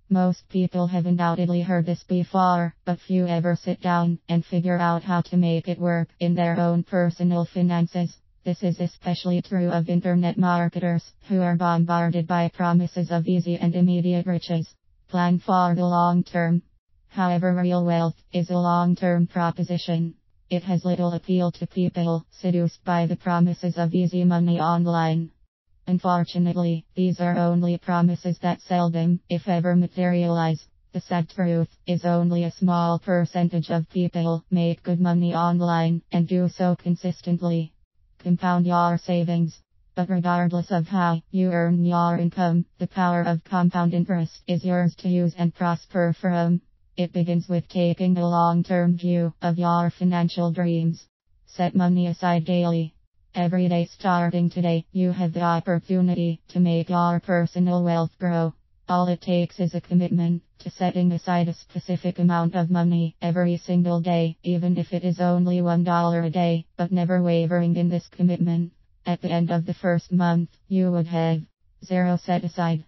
Most people have undoubtedly heard this before, but few ever sit down and figure out how to make it work in their own personal finances. This is especially true of internet marketers, who are bombarded by promises of easy and immediate riches. Plan for the long term. However, real wealth is a long-term proposition. It has little appeal to people seduced by the promises of easy money online. Unfortunately, these are only promises that seldom, if ever, materialize. The sad truth is only a small percentage of people make good money online and do so consistently. Compound your savings. But regardless of how you earn your income, the power of compound interest is yours to use and prosper from. It begins with taking a long-term view of your financial dreams. Set money aside daily. Every day starting today, you have the opportunity to make your personal wealth grow. All it takes is a commitment to setting aside a specific amount of money every single day, even if it is only $1 a day, but never wavering in this commitment. At the end of the first month, you would have zero set aside.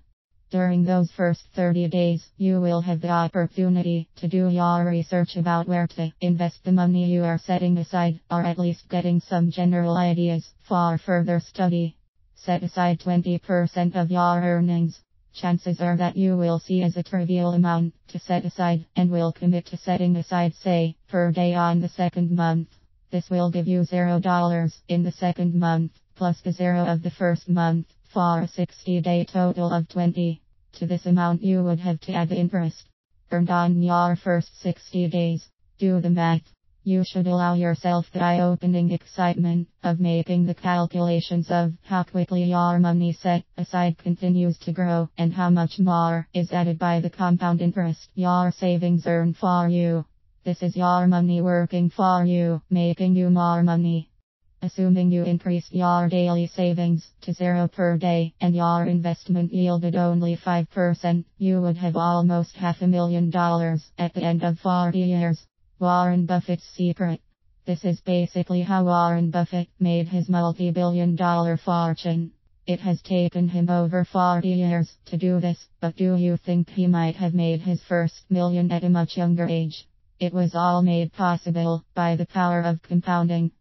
During those first 30 days, you will have the opportunity to do your research about where to invest the money you are setting aside, or at least getting some general ideas for further study. Set aside 20% of your earnings. Chances are that you will see as a trivial amount to set aside, and will commit to setting aside, say, per day on the second month. This will give you $0 in the second month, plus the zero of the first month, for a 60-day total of 20. To this amount you would have to add the interest earned on your first 60 days. Do the math. You should allow yourself the eye-opening excitement of making the calculations of how quickly your money set aside continues to grow, and how much more is added by the compound interest your savings earn for you. This is your money working for you, making you more money. Assuming you increased your daily savings to zero per day, and your investment yielded only 5%, you would have almost $500,000 at the end of 40 years. Warren Buffett's secret. This is basically how Warren Buffett made his multi-billion-dollar fortune. It has taken him over 40 years to do this, but do you think he might have made his first million at a much younger age? It was all made possible by the power of compounding.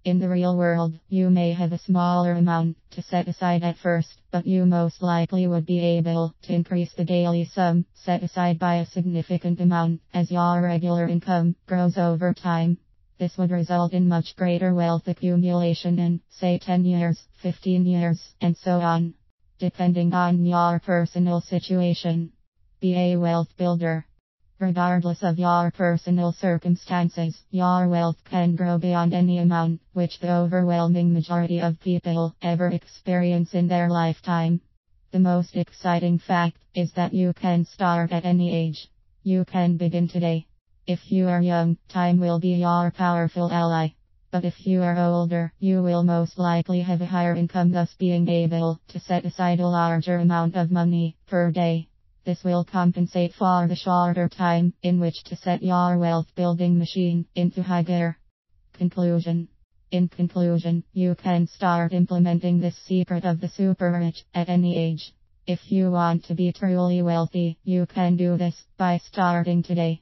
In the real world, you may have a smaller amount to set aside at first, but you most likely would be able to increase the daily sum set aside by a significant amount as your regular income grows over time. This would result in much greater wealth accumulation in, say, 10 years, 15 years, and so on, depending on your personal situation. Be a wealth builder. Regardless of your personal circumstances, your wealth can grow beyond any amount, which the overwhelming majority of people ever experience in their lifetime. The most exciting fact is that you can start at any age. You can begin today. If you are young, time will be your powerful ally. But if you are older, you will most likely have a higher income, thus being able to set aside a larger amount of money per day. This will compensate for the shorter time in which to set your wealth building machine into high gear. Conclusion. In conclusion, you can start implementing this secret of the super rich at any age. If you want to be truly wealthy, you can do this by starting today.